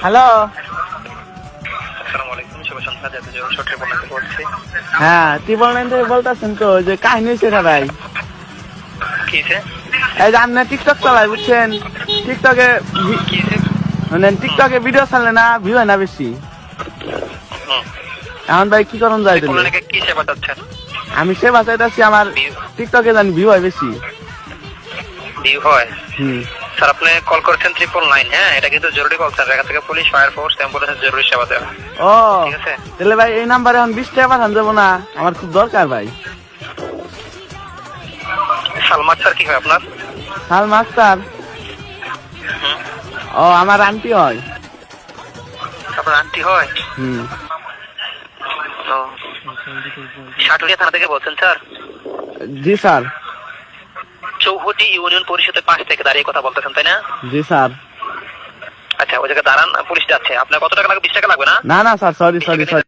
Hello, আসসালামু আলাইকুম, শুভ সন্ধ্যা। জাতীয় জনস্বার্থ ট্রিপল নাইন থেকে বলছি। হ্যাঁ ট্রিপল 9 থেকে বলতেছেন তো, যে কাহিনী হয়েছে না ভাই। কি হয়েছে? এই যে আপনি টিকটক চালাই বুঝছেন, টিকটকে কি হয়েছে? মানে টিকটকে ভিডিও ছাড়লে না ভিউ হয় না বেশি। এখন ভাই কি করুন যায়? ট্রিপল নাইনকে কি সেবা চাচ্ছেন? আমি সে বাঁচাইতেছি, আমার টিকটকে জানি ভিউ হয় বেশি। ভিউ হয়? হুম। স্যার, আপনি কল করেছেন 999, হ্যাঁ? এটা কিন্তু জরুরি কল স্যার। এখান থেকে পুলিশ, ফায়ার ফোর্স, অ্যাম্বুলেন্স জরুরি সেবা দেওয়া। ও ঠিক আছে? তাহলে ভাই এই নাম্বারে এখন 20 টাকা পাঠান যাবো না? আমার খুব দরকার ভাই। সালমান স্যার কি হয় আপনার? সালমা আক্তার? ও আমার আন্টি হয়। আপনার আন্টি হয়? হুম। ও, সাটুরিয়া থানা থেকে বলছেন স্যার? জি স্যার। চৌহটি ইউনিয়ন পরিষদের পাশ থেকে দাঁড়িয়ে কথা বলতেছেন, তাই না? জি স্যার। আচ্ছা, ওই জায়গায় দাঁড়ান, পুলিশ যাচ্ছে। আপনার কত টাকা লাগবে? 20 টাকা লাগবে না? না না স্যার, সরি সরি সরি।